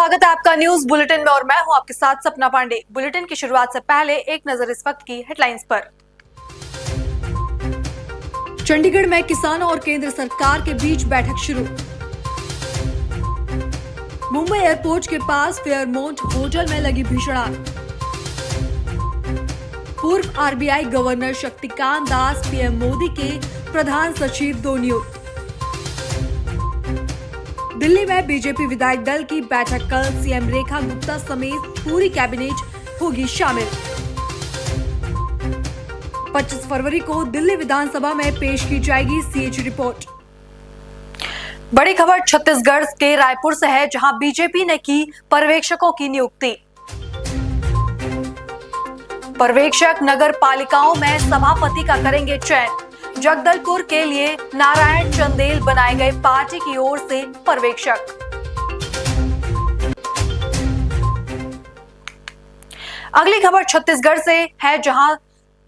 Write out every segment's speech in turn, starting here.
स्वागत है आपका न्यूज बुलेटिन में और मैं हूं आपके साथ सपना पांडे। बुलेटिन की शुरुआत से पहले एक नजर इस वक्त की हेडलाइंस पर। चंडीगढ़ में किसानों और केंद्र सरकार के बीच बैठक शुरू। मुंबई एयरपोर्ट के पास फेयरमाउंट होटल में लगी भीषण आग। पूर्व RBI governor Shaktikanta Das PM Modi के प्रधान सचिव 2 नियुक्त। दिल्ली में बीजेपी विधायक दल की बैठक कल, सीएम रेखा गुप्ता समेत पूरी कैबिनेट होगी शामिल। 25 फरवरी को दिल्ली विधानसभा में पेश की जाएगी सीएजी रिपोर्ट। बड़ी खबर छत्तीसगढ़ के रायपुर से है, जहां बीजेपी ने की पर्यवेक्षकों की नियुक्ति। पर्यवेक्षक नगर पालिकाओं में सभापति का करेंगे चयन। जगदलपुर के लिए नारायण चंदेल बनाए गए पार्टी की ओर से पर्यवेक्षक। अगली खबर छत्तीसगढ़ से है, जहां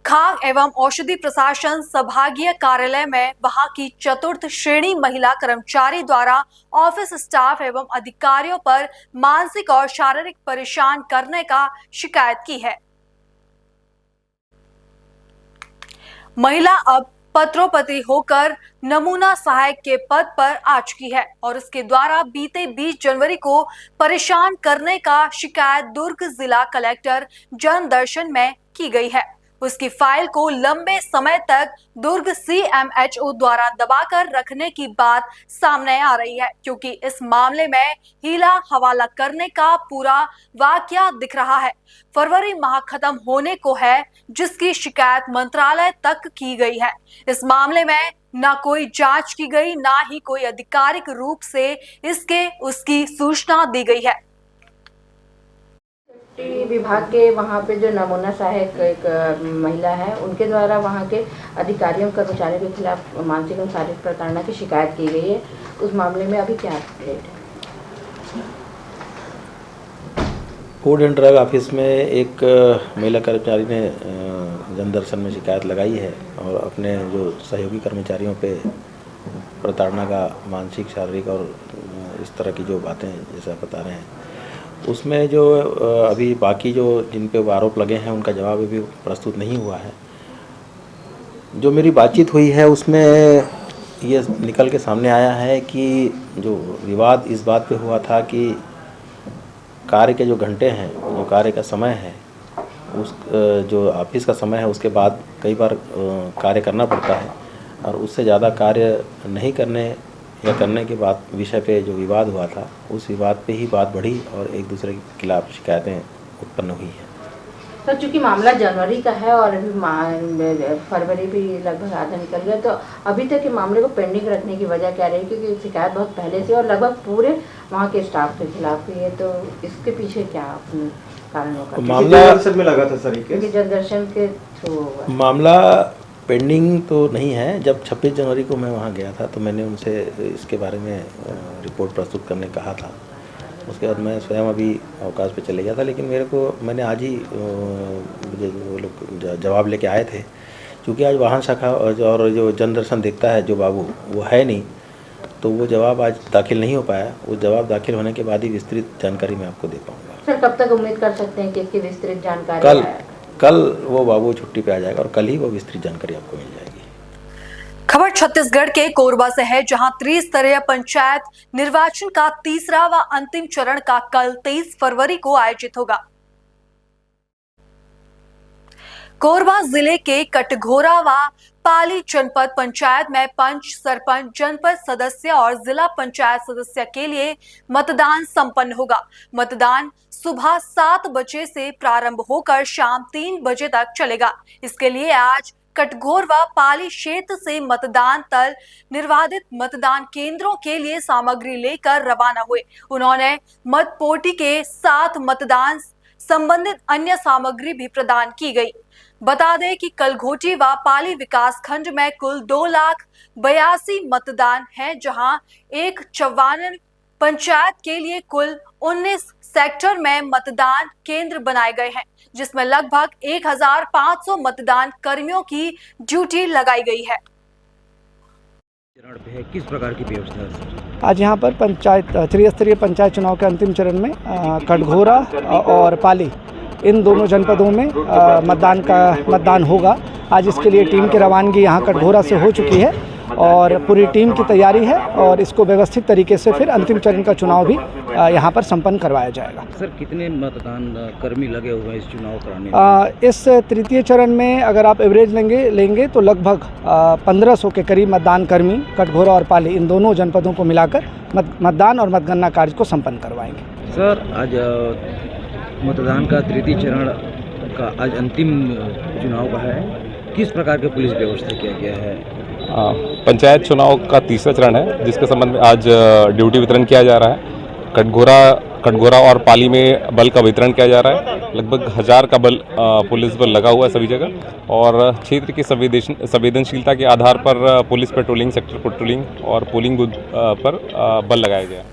खाद्य एवं औषधि प्रशासन संभागीय कार्यालय में वहां की चतुर्थ श्रेणी महिला कर्मचारी द्वारा ऑफिस स्टाफ एवं अधिकारियों पर मानसिक और शारीरिक परेशान करने का शिकायत की है। महिला अब पत्रोपति होकर नमूना सहायक के पद पर आ चुकी है और उसके द्वारा बीते 20 जनवरी को परेशान करने का शिकायत दुर्ग जिला कलेक्टर जनदर्शन में की गई है। उसकी फाइल को लंबे समय तक दुर्ग सीएमएचओ द्वारा दबाकर रखने की बात सामने आ रही है, क्योंकि इस मामले में हीला हवाला करने का पूरा वाकया दिख रहा है। फरवरी माह खत्म होने को है, जिसकी शिकायत मंत्रालय तक की गई है। इस मामले में ना कोई जांच की गई, ना ही कोई आधिकारिक रूप से उसकी सूचना दी गई है। विभाग के वहाँ पे जो नमूना सहायक एक महिला है, उनके द्वारा वहाँ के अधिकारियों कर्मचारियों के खिलाफ मानसिक और शारीरिक प्रताड़ना की शिकायत की गई है। उस मामले में अभी क्या अपडेट है? फूड एंड ड्रग ऑफिस में एक महिला कर्मचारी ने जनदर्शन में शिकायत लगाई है और अपने जो सहयोगी कर्मचारियों पे प्रताड़ना का मानसिक, शारीरिक और इस तरह की जो बातें जैसा बता रहे हैं, उसमें जो अभी बाकी जो जिन पे आरोप लगे हैं उनका जवाब अभी प्रस्तुत नहीं हुआ है। जो मेरी बातचीत हुई है उसमें ये निकल के सामने आया है कि जो विवाद इस बात पे हुआ था कि कार्य के जो घंटे हैं, जो कार्य का समय है, उस जो ऑफिस का समय है, उसके बाद कई बार कार्य करना पड़ता है और उससे ज़्यादा कार्य नहीं करने या करने के बाद विषय पे जो विवाद हुआ था, उस विवाद पे ही बात बढ़ी और एक दूसरे के खिलाफ शिकायतें उत्पन्न हुई हैं। तो चूँकि मामला जनवरी का है और अभी फरवरी भी लगभग आधा निकल गया, तो अभी तक के मामले को पेंडिंग रखने की वजह क्या रही? क्योंकि शिकायत बहुत पहले से और लगभग पूरे वहाँ के स्टाफ के खिलाफ हुई है, तो इसके पीछे क्या कारण होगा? मामला में लगा था सर, क्योंकि जनदर्शन के थ्रू मामला पेंडिंग तो नहीं है। जब 26 जनवरी को मैं वहाँ गया था तो मैंने उनसे इसके बारे में रिपोर्ट प्रस्तुत करने कहा था। उसके बाद मैं स्वयं अभी अवकाश पे चले गया था, लेकिन मैंने आज ही मुझे वो लोग जवाब लेके आए थे। क्योंकि आज वाहन शाखा और जो जनदर्शन देखता है जो बाबू, वो है नहीं, तो वो जवाब आज दाखिल नहीं हो पाया। वो जवाब दाखिल होने के बाद ही विस्तृत जानकारी मैं आपको दे पाऊँगा। सर, कब तक उम्मीद कर सकते हैं कि इसकी विस्तृत जानकारी? कल वो बाबू छुट्टी पे आ जाएगा और कल ही वो विस्तृत जानकारी आपको मिल जाएगी। खबर छत्तीसगढ़ के कोरबा से है, जहां त्रिस्तरीय पंचायत निर्वाचन का तीसरा व अंतिम चरण का कल 23 फरवरी को आयोजित होगा। कोरबा जिले के कटघोरा व पाली जनपद पंचायत में पंच, सरपंच, जनपद सदस्य और जिला पंचायत सदस्य के लिए मतदान संपन्न होगा। मतदान सुबह 7 बजे से प्रारंभ होकर शाम 3 बजे तक चलेगा। इसके लिए आज कटघोर व पाली क्षेत्र से मतदान दल निर्धारित मतदान केंद्रों के लिए सामग्री लेकर रवाना हुए। उन्होंने मतपोटी के साथ मतदान संबंधित अन्य सामग्री भी प्रदान की गई। बता दें कि कलघोटी व पाली विकास खंड में कुल 2,82,000 मतदान है, जहां 154 पंचायत के लिए कुल 19 सेक्टर में मतदान केंद्र बनाए गए हैं, जिसमें लगभग 1,500 मतदान कर्मियों की ड्यूटी लगाई गई है। चरण पे है, किस प्रकार की व्यवस्था है सर? आज यहाँ पर त्रिस्तरीय पंचायत चुनाव के अंतिम चरण में कटघोरा और पाली इन दोनों जनपदों में मतदान होगा। आज इसके लिए टीम की रवानगी यहाँ कटघोरा से हो चुकी है और पूरी टीम की तैयारी है और इसको व्यवस्थित तरीके से फिर अंतिम चरण का चुनाव भी यहाँ पर संपन्न करवाया जाएगा। सर कितने मतदान कर्मी लगे हुए हैं इस चुनाव कराने में? इस तृतीय चरण में अगर आप एवरेज लेंगे तो लगभग 1500 के करीब मतदान कर्मी कटघोरा और पाली इन दोनों जनपदों को मिलाकर मतदान और मतगणना कार्य को संपन्न करवाएंगे। सर आज मतदान का तृतीय चरण का आज अंतिम चुनाव का है, किस प्रकार की पुलिस व्यवस्था किया गया है? पंचायत चुनाव का तीसरा चरण है जिसके संबंध में आज ड्यूटी वितरण किया जा रहा है। कटघोरा और पाली में बल का वितरण किया जा रहा है। लगभग 1000 का बल पुलिस बल लगा हुआ है सभी जगह और क्षेत्र की संवेदनशीलता के आधार पर पुलिस पेट्रोलिंग, सेक्टर पेट्रोलिंग और पोलिंग बूथ पर बल लगाया गया है।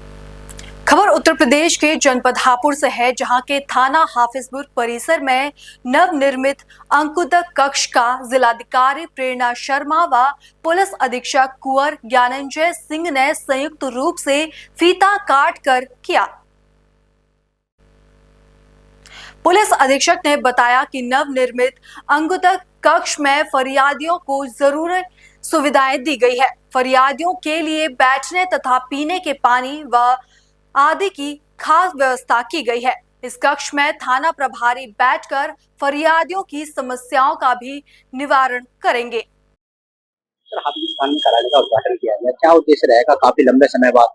खबर उत्तर प्रदेश के जनपद हापुड़ से है, जहां के थाना हाफिजपुर परिसर में नवनिर्मित अंकुतक कक्ष का जिलाधिकारी प्रेरणा शर्मा व पुलिस अधीक्षक कुंवर ज्ञानंजय सिंह ने संयुक्त रूप से फीता काट कर किया। पुलिस अधीक्षक ने बताया कि नवनिर्मित अंकुतक कक्ष में फरियादियों को जरूरी सुविधाएं दी गई है। फरियादियों के लिए बैठने तथा पीने के पानी व आदि की खास व्यवस्था की गई है। इस कक्ष में थाना प्रभारी बैठकर फरियादियों की समस्याओं का भी निवारण करेंगे। हाफिजपुर थाना में कराने का उद्घाटन किया गया, क्या उद्देश्य रहेगा? काफी लंबे समय बाद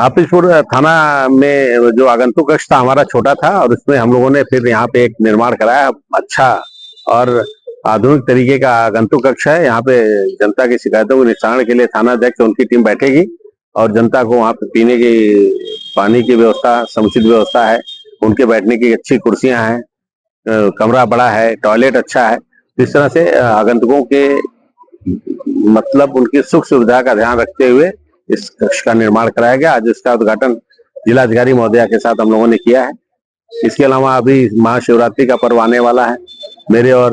हाफिजपुर थाना में जो आगंतुक कक्ष था हमारा छोटा था और उसमें हम लोगों ने फिर यहाँ पे एक निर्माण कराया। अच्छा और आधुनिक तरीके का आगंतुक कक्ष है। यहाँ पे जनता की शिकायतों के निस्तारण के लिए थाना अध्यक्ष उनकी टीम बैठेगी और जनता को वहाँ पे पीने की पानी की व्यवस्था, समुचित व्यवस्था है। उनके बैठने की अच्छी कुर्सियां हैं, कमरा बड़ा है, टॉयलेट अच्छा है। इस तरह से आगंतुकों के मतलब उनकी सुख सुविधा का ध्यान रखते हुए इस कक्ष का निर्माण कराया गया। आज इसका उद्घाटन जिलाधिकारी महोदया के साथ हम लोगों ने किया है। इसके अलावा अभी महाशिवरात्रि का पर्व आने वाला है। मेरे और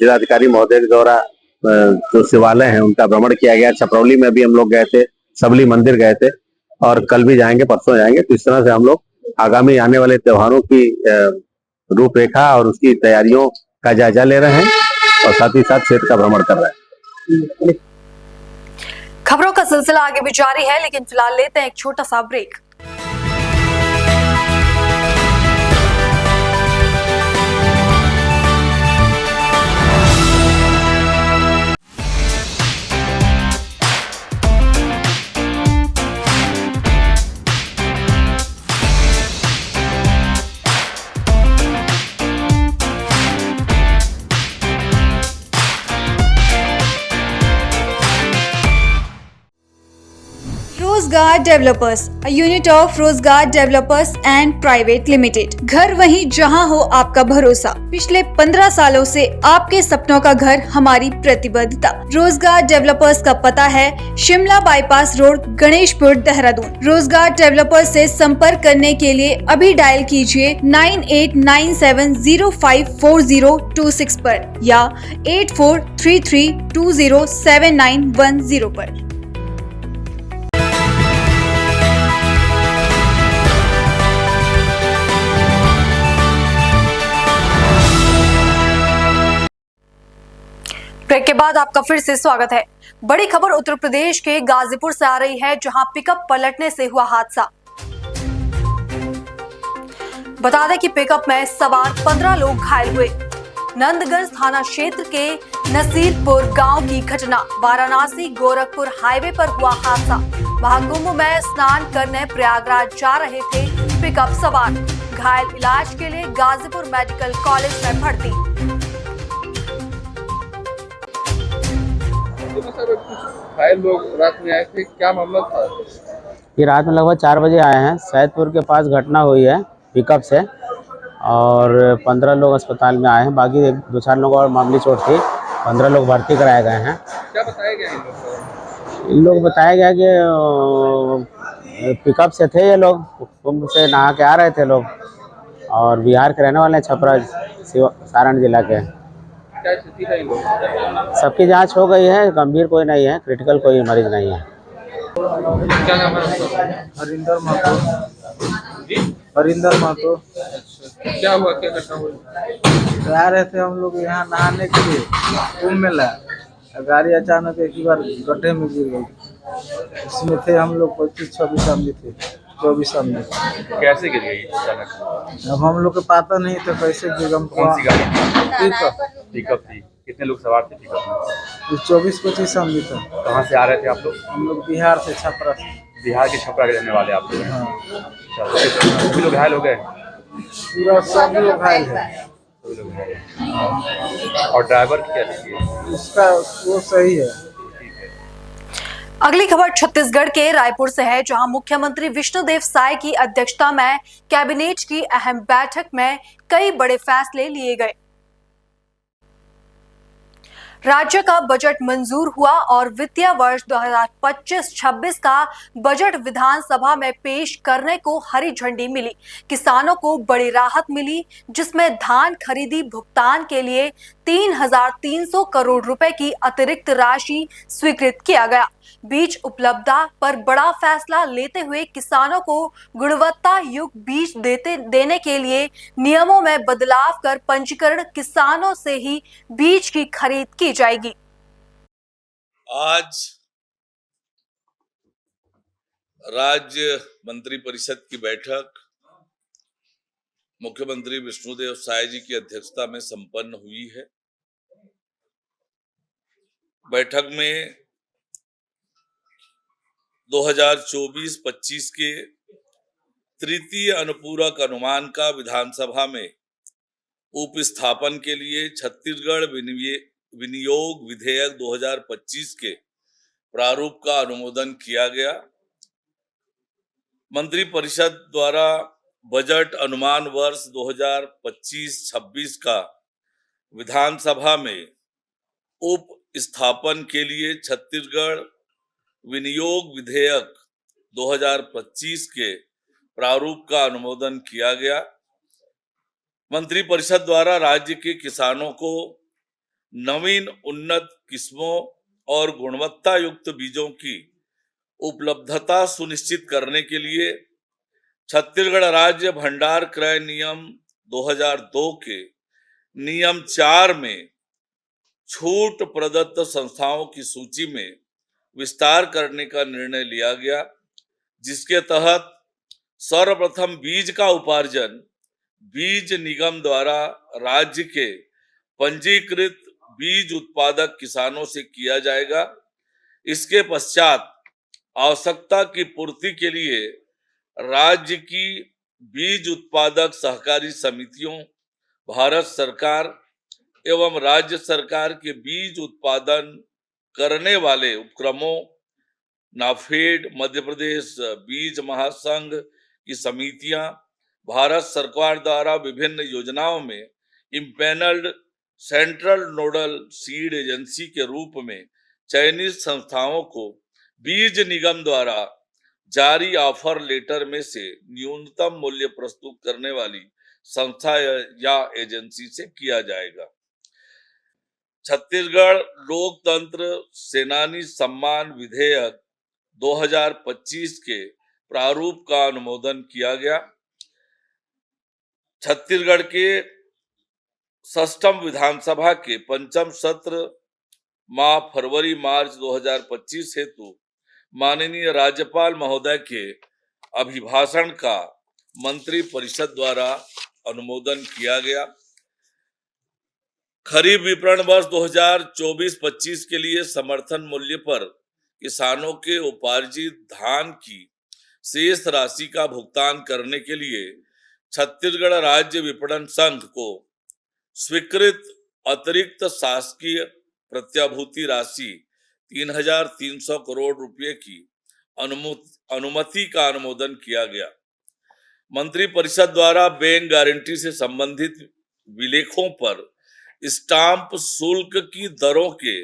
जिलाधिकारी महोदय के द्वारा जो शिवालय हैं उनका भ्रमण किया गया। छपरौली में भी हम लोग गए थे, सबली मंदिर गए थे और कल भी जाएंगे, परसों जाएंगे। तो इस तरह से हम लोग आगामी आने वाले त्योहारों की रूपरेखा और उसकी तैयारियों का जायजा ले रहे हैं और साथ ही साथ क्षेत्र का भ्रमण कर रहे हैं। खबरों का सिलसिला आगे भी जारी है, लेकिन फिलहाल लेते हैं एक छोटा सा ब्रेक। रोजगार डेवलपर्स, अ यूनिट ऑफ रोजगार डेवलपर्स एंड प्राइवेट लिमिटेड। घर वहीं जहां हो आपका भरोसा। पिछले 15 सालों से आपके सपनों का घर हमारी प्रतिबद्धता। रोजगार डेवलपर्स का पता है शिमला बाईपास रोड, गणेशपुर, देहरादून। रोजगार डेवलपर्स से संपर्क करने के लिए अभी डायल कीजिए 9897054026 पर या 8433207910 पर। ब्रेक के बाद आपका फिर से स्वागत है। बड़ी खबर उत्तर प्रदेश के गाजीपुर से आ रही है, जहां पिकअप पलटने से हुआ हादसा। बता दें कि पिकअप में सवार 15 लोग घायल हुए। नंदगंज थाना क्षेत्र के नसीरपुर गांव की घटना। वाराणसी गोरखपुर हाईवे पर हुआ हादसा। महाकुंभ में स्नान करने प्रयागराज जा रहे थे पिकअप सवार। घायल इलाज के लिए गाजीपुर मेडिकल कॉलेज में भर्ती। घायल लोग रात में आए थे, क्या मामला था? ये रात में लगभग 4 बजे आए हैं। सैदपुर के पास घटना हुई है पिकअप से और 15 लोग अस्पताल में आए हैं। बाकी 2-4 लोग और मामूली चोट थी। 15 लोग भर्ती कराए गए हैं। क्या बताया गया इन लोग बताया गया कि पिकअप से थे ये लोग, कुंभ से नहा के आ रहे थे लोग और बिहार के रहने वाले हैं, छपरा सारण जिला के। क्या स्थिति है इन लोगों सबकी जांच हो गई है, गंभीर कोई नहीं है, क्रिटिकल कोई मरीज नहीं है। की? क्या नाम है उसका? हरिंदर महतो। हरिंदर महतो। क्या हुआ, क्या घटना हुई? आ रहे थे हम लोग यहाँ नहाने के लिए कुंभ मेला, गाड़ी अचानक एक ही बार गड्ढे में गिर गई। उसमें थे हम लोग 25-26 आदमी थे, 24 आदमी। कैसे गिर गई अचानक? अब हम लोग को पता नहीं था कैसे गिर गई। कौन सी गाड़ी? पिकअप। पिकअप थी। कितने लोग सवार थे पिकअप में? 24-25 आदमी था। कहाँ से आ रहे थे आप लोग? हम लोग बिहार से, छपरा से। बिहार के छपरा के रहने वाले आप लोग हैं? हाँ, अच्छा, सभी लोग घायल हो गए? पूरा सब लोग घायल है। सभी लोग घायल हैं। और ड्राइवर की क्या स्थिति है? उसका वो सही है। अगली खबर छत्तीसगढ़ के रायपुर से है, जहां मुख्यमंत्री विष्णुदेव साय की अध्यक्षता में कैबिनेट की अहम बैठक में कई बड़े फैसले लिए गए। राज्य का बजट मंजूर हुआ और वित्तीय वर्ष 2025-26 का बजट विधानसभा में पेश करने को हरी झंडी मिली। किसानों को बड़ी राहत मिली, जिसमें धान खरीदी भुगतान के लिए 3,300 करोड़ रुपए की अतिरिक्त राशि स्वीकृत किया गया। बीज उपलब्धता पर बड़ा फैसला लेते हुए किसानों को गुणवत्ता युक्त बीज देने के लिए नियमों में बदलाव कर पंजीकरण किसानों से ही बीज की खरीद की जाएगी। आज राज्य मंत्रिपरिषद की बैठक मुख्यमंत्री विष्णुदेव साय जी की अध्यक्षता में संपन्न हुई है। बैठक में 2024-25 के तृतीय अनुपूरक अनुमान का विधानसभा में उपस्थापन के लिए छत्तीसगढ़ विनियोग विधेयक 2025 के प्रारूप का अनुमोदन किया गया। मंत्रिपरिषद द्वारा बजट अनुमान वर्ष 2025-26 का विधानसभा में उपस्थापन के लिए छत्तीसगढ़ विनियोग विधेयक 2025 के प्रारूप का अनुमोदन किया गया। मंत्रिपरिषद द्वारा राज्य के किसानों को नवीन उन्नत किस्मों और गुणवत्ता युक्त बीजों की उपलब्धता सुनिश्चित करने के लिए छत्तीसगढ़ राज्य भंडार क्रय नियम 2002 के नियम 4 में छूट प्रदत्त संस्थाओं की सूची में विस्तार करने का निर्णय लिया गया, जिसके तहत सर्वप्रथम बीज का उपार्जन बीज निगम द्वारा राज्य के पंजीकृत बीज उत्पादक किसानों से किया जाएगा। इसके पश्चात आवश्यकता की पूर्ति के लिए राज्य की बीज उत्पादक सहकारी समितियों, भारत सरकार एवं राज्य सरकार के बीज उत्पादन करने वाले उपक्रमों, नाफेड, मध्य प्रदेश बीज महासंघ की समितियां, भारत सरकार द्वारा विभिन्न योजनाओं में empanelled central nodal seed agency के रूप में चयनित संस्थाओं को बीज निगम द्वारा जारी ऑफर लेटर में से न्यूनतम मूल्य प्रस्तुत करने वाली संस्था या एजेंसी से किया जाएगा। छत्तीसगढ़ लोकतंत्र सेनानी सम्मान विधेयक 2025 के प्रारूप का अनुमोदन किया गया। छत्तीसगढ़ के 6वीं विधानसभा के 5म सत्र माह फरवरी-मार्च 2025 हेतु माननीय राज्यपाल महोदय के अभिभाषण का मंत्री परिषद द्वारा अनुमोदन किया गया। खरीफ विपणन वर्ष 2024-25 के लिए समर्थन मूल्य पर किसानों के उपार्जित धान की शेष राशि का भुगतान करने के लिए छत्तीसगढ़ राज्य विपणन संघ को स्वीकृत अतिरिक्त शासकीय प्रत्याभूति राशि 3,300 करोड़ रुपए की अनुमति का अनुमोदन किया गया। मंत्रिपरिषद द्वारा बैंक गारंटी से संबंधित विलेखों पर स्टाम्प शुल्क की दरों के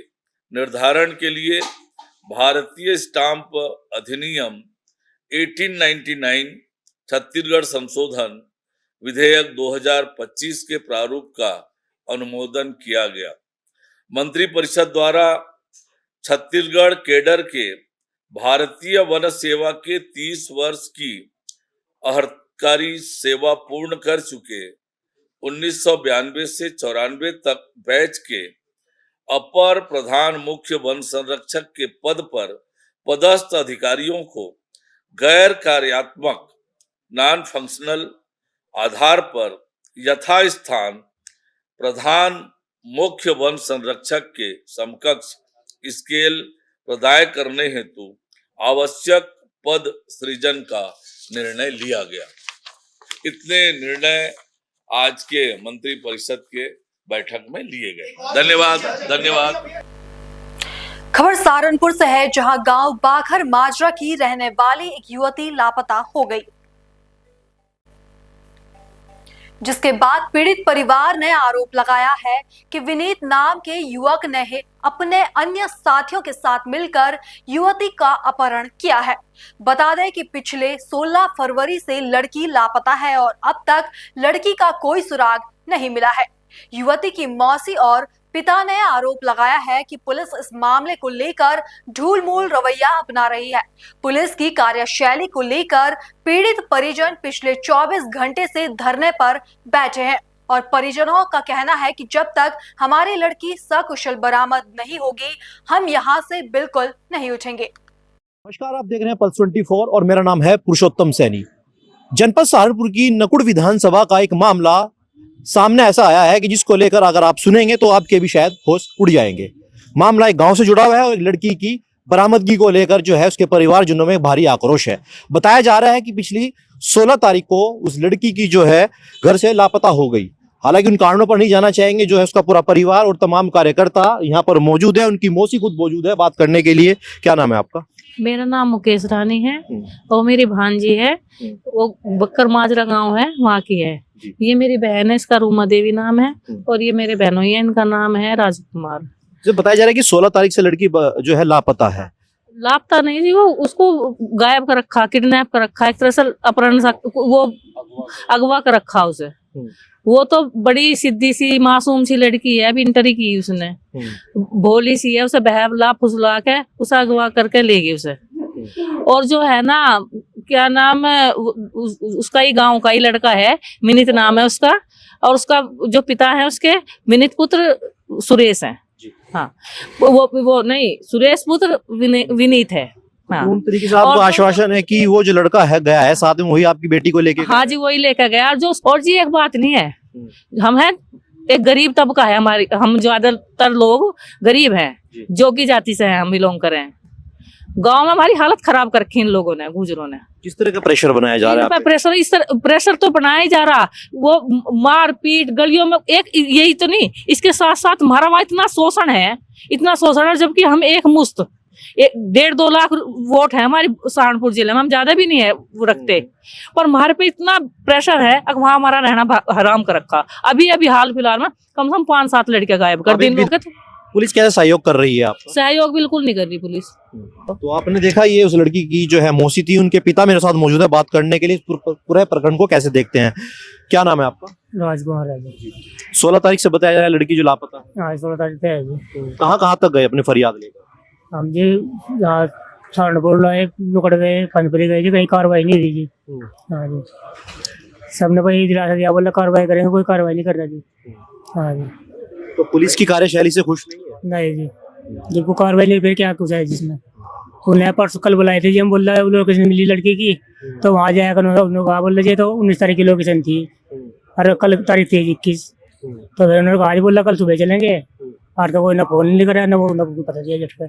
निर्धारण के लिए भारतीय स्टाम्प अधिनियम 1899 छत्तीसगढ़ संशोधन विधेयक 2025 के प्रारूप का अनुमोदन किया गया। मंत्रिपरिषद द्वारा छत्तीसगढ़ कैडर के भारतीय वन सेवा के 30 वर्ष की अहर्तकारी सेवा पूर्ण कर चुके 1992 से 94 तक बैच के अपर प्रधान मुख्य वन संरक्षक के पद पर पदस्थ अधिकारियों को गैर कार्यात्मक नॉन फंक्शनल आधार पर यथास्थान प्रधान मुख्य वन संरक्षक के समकक्ष स्केल प्रदाय करने हेतु आवश्यक पद सृजन का निर्णय लिया गया। इतने निर्णय आज के मंत्रिपरिषद के बैठक में लिए गए। धन्यवाद। खबर सहारनपुर से है, जहां गांव बाखर माजरा की रहने वाली एक युवती लापता हो गई, जिसके बाद पीड़ित परिवार ने आरोप लगाया है कि विनीत नाम के युवक ने अपने अन्य साथियों के साथ मिलकर युवती का अपहरण किया है। बता दें कि पिछले 16 फरवरी से लड़की लापता है और अब तक लड़की का कोई सुराग नहीं मिला है। युवती की मौसी और पिता ने आरोप लगाया है कि पुलिस इस मामले को लेकर ढूलमूल रवैया अपना रही है। पुलिस की कार्यशैली को लेकर पीड़ित परिजन पिछले 24 घंटे से धरने पर बैठे हैं और परिजनों का कहना है कि जब तक हमारी लड़की सकुशल बरामद नहीं होगी, हम यहां से बिल्कुल नहीं उठेंगे। नमस्कार, आप देख रहे हैं पल्स 24 और मेरा नाम है पुरुषोत्तम सैनी। जनपद सहारनपुर की नकुड़ विधानसभा का एक मामला सामने ऐसा आया है कि जिसको लेकर अगर आप सुनेंगे तो आपके भी शायद होश उड़ जाएंगे। मामला एक गांव से जुड़ा हुआ है और एक लड़की की बरामदगी को लेकर जो है उसके परिवारजनों में भारी आक्रोश है। बताया जा रहा है कि पिछली 16 तारीख को उस लड़की की जो है घर से लापता हो गई। हालांकि उन कारणों पर नहीं जाना चाहेंगे, जो है उसका पूरा परिवार और तमाम कार्यकर्ता यहाँ पर मौजूद है। उनकी मौसी खुद मौजूद है बात करने के लिए। क्या नाम है आपका? मेरा नाम मुकेश रानी है और मेरी भांजी है, वो बक्कर माजरा गांव है, वहाँ की है। ये मेरी बहन है, इसका रूमा देवी नाम है और ये मेरे बहनों है, इनका नाम है राजकुमार। जो बताया जा रहा है कि 16 तारीख से लड़की जो है लापता है। लापता नहीं जी, वो उसको गायब कर रखा, किडनैप कर रखा, एक तरह से अपहरण, वो अगवा कर रखा उसे। वो तो बड़ी सीधी सी मासूम सी लड़की है, अभी इंटर की उसने, भोली सी है, उसे बहला फुसला के उसे अगवा करके ले गई उसे। और जो है ना, क्या नाम है उसका, ही गांव का ही लड़का है, विनीत नाम है उसका, और उसका जो पिता है उसके विनीत पुत्र सुरेश है। हाँ, वो नहीं, सुरेश पुत्र विनीत है। हाँ, तरीके से आपको आश्वासन है कि वो जो लड़का है गया है साथ में, वही आपकी बेटी को लेके? हाँ जी, वही लेकर गया। और जी एक बात नहीं है, हम है एक गरीब तबका है, हमारी, हम ज्यादातर लोग गरीब हैं, जोगी जाति से हैं, हम बिलोंग करें। गांव में हमारी हालत खराब कर रखी इन लोगों ने, गुजरों ने। किस तरह का प्रेशर बनाया जा रहा है? प्रेशर, इस तरह प्रेशर तो बनाया ही जा रहा, वो मार पीट गलियों में। एक यही तो नहीं, इसके साथ साथ हमारा वहाँ इतना शोषण है, जबकि हम एक मुश्त 1.5-2 लाख वोट है हमारी सहारनपुर जिले में, हम ज्यादा भी नहीं है वो रखते, पर हमारे पे इतना प्रेशर है। अब वहाँ हमारा रहना हराम कर रखा। अभी हाल फिलहाल में कम से कम 5-7 लड़कियां गायब कर दी। पुलिस कैसे सहयोग कर रही है आपका? सहयोग बिल्कुल नहीं कर रही पुलिस। तो आपने देखा ये उस लड़की की जो है मौसी थी, उनके पिता मेरे साथ मौजूद है बात करने के लिए। पूरे प्रकरण को कैसे देखते हैं? क्या नाम है आपका? राजकुमार है जी। 16 तारीख से बताया जा रहा है लड़की जो लापता है। हाँ, 16 तारीख से है जी। कहाँ तक गए अपने फरियाद लेकर? हम जी यहाँ सहारनपुर लाए, नुकड़ गए, पंचपुरी गए जी, कहीं कार्रवाई नहीं हुई जी। हाँ जी, सबने वही दिलासा दिया, बोला कार्रवाई करेंगे, कोई कार्रवाई नहीं कर रहा जी। हाँ जी। तो पुलिस की कार्यशैली से खुश नहीं है? नहीं जी, जिनको कार्रवाई नहीं, फिर क्या कुछ है जिसमें। उन्हें परसों कल बुलाए थे जी, हम बोल रहे लोकेशन मिली लड़की की, तो वहाँ जाएगा। उन्होंने कहा, बोल रहे तो 19 तारीख की लोकेशन थी और कल तारीख थी 21, तो फिर उन्होंने कहा बोला कल सुबह चलेंगे। और तो कोई ना फोन नहीं करा, ना वो पता चला जट पे।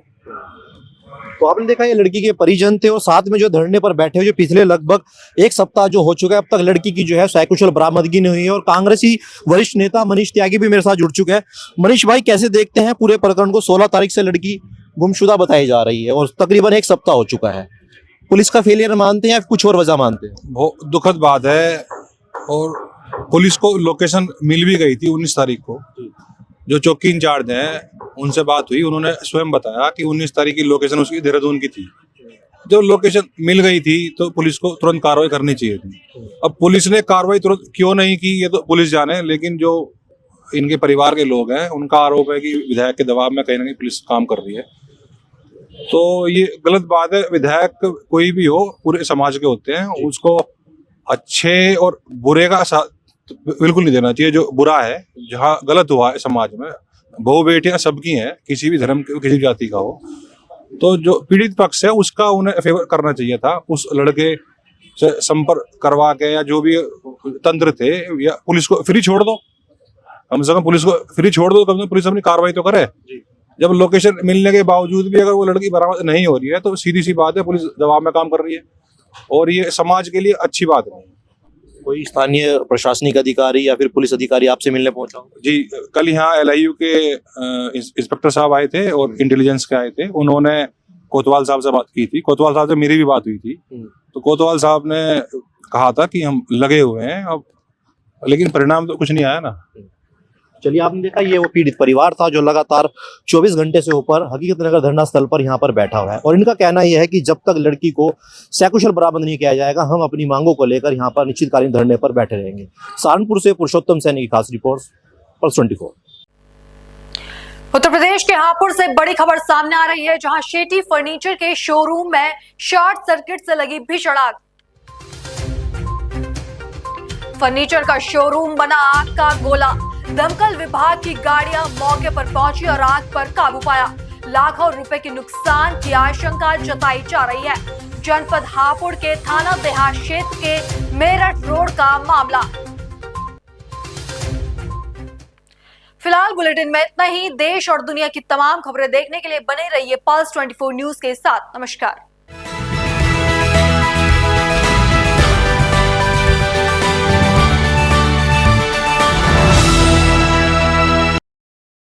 तो आपने देखा ये लड़की के परिजन थे और साथ में जो धरने पर बैठे हुए, जो पिछले लगभग 1 सप्ताह जो हो चुका है, अब तक लड़की की जो है सकुशल बरामदगी नहीं हुई है। और कांग्रेसी वरिष्ठ नेता मनीष त्यागी भी मेरे साथ जुड़ चुके हैं। मनीष भाई, कैसे देखते हैं पूरे प्रकरण को? 16 तारीख से लड़की गुमशुदा बताई जा रही है और तकरीबन 1 सप्ताह हो चुका है। पुलिस का फेलियर मानते हैं या कुछ और वजह मानते हैं? बहुत दुखद बात है। और पुलिस को लोकेशन मिल भी गई थी 19 तारीख को। जो चौकी इंचार्ज हैं उनसे बात हुई, उन्होंने स्वयं बताया कि 19 तारीख की लोकेशन उसकी देहरादून की थी। जब लोकेशन मिल गई थी तो पुलिस को तुरंत कार्रवाई करनी चाहिए थी। अब पुलिस ने कार्रवाई तुरंत क्यों नहीं की ये तो पुलिस जाने, लेकिन जो इनके परिवार के लोग हैं, उनका आरोप है कि विधायक के दबाव में कहीं ना कहीं पुलिस काम कर रही है। तो ये गलत बात है। विधायक कोई भी हो, पूरे समाज के होते हैं, उसको अच्छे और बुरे का साथ बिल्कुल नहीं देना चाहिए। जो बुरा है, जहाँ गलत हुआ है समाज में, बहू बेटियां सबकी हैं, किसी भी धर्म किसी भी जाति का हो, तो जो पीड़ित पक्ष है उसका उन्हें फेवर करना चाहिए था। उस लड़के से संपर्क करवा के या जो भी तंत्र थे, या पुलिस को फ्री छोड़ दो, कम से कम पुलिस को फ्री छोड़ दो, कम से कम पुलिस अपनी कार्रवाई तो करे। जब लोकेशन मिलने के बावजूद भी अगर वो लड़की बरामद नहीं हो रही है तो सीधी सी बात है, पुलिस दबाव में काम कर रही है और ये समाज के लिए अच्छी बात नहीं है। कोई स्थानीय प्रशासनिक अधिकारी या फिर पुलिस अधिकारी आपसे मिलने पहुंचा? जी, कल यहाँ LIU के इंस्पेक्टर साहब आए थे और इंटेलिजेंस के आए थे। उन्होंने कोतवाल साहब से बात की थी, कोतवाल साहब से मेरी भी बात हुई थी। तो कोतवाल साहब ने कहा था कि हम लगे हुए हैं अब, लेकिन परिणाम तो कुछ नहीं आया ना। चलिए, आपने देखा ये वो पीड़ित परिवार था जो लगातार 24 घंटे से ऊपर हकीकत नगर धरना स्थल पर यहाँ पर बैठा हुआ है और इनका कहना यह है कि जब तक लड़की को सकुशल बरामद नहीं किया जाएगा, हम अपनी मांगों को लेकर यहाँ पर निश्चितकालीन धरने पर बैठे रहेंगे। सहारनपुर से पुरुषोत्तम सैनी की खास रिपोर्ट, पल्स 24। उत्तर प्रदेश के हापुड़ से बड़ी खबर सामने आ रही है, जहां शेटी फर्नीचर के शोरूम में शॉर्ट सर्किट से लगी भीषण आग। फर्नीचर का शोरूम बना आग का गोला। दमकल विभाग की गाड़ियां मौके पर पहुंची और आग पर काबू पाया। लाखों रुपए के नुकसान की आशंका जताई जा रही है। जनपद हापुड़ के थाना देहात क्षेत्र के मेरठ रोड का मामला। फिलहाल बुलेटिन में इतना ही। देश और दुनिया की तमाम खबरें देखने के लिए बने रहिए पल्स 24 न्यूज के साथ। नमस्कार।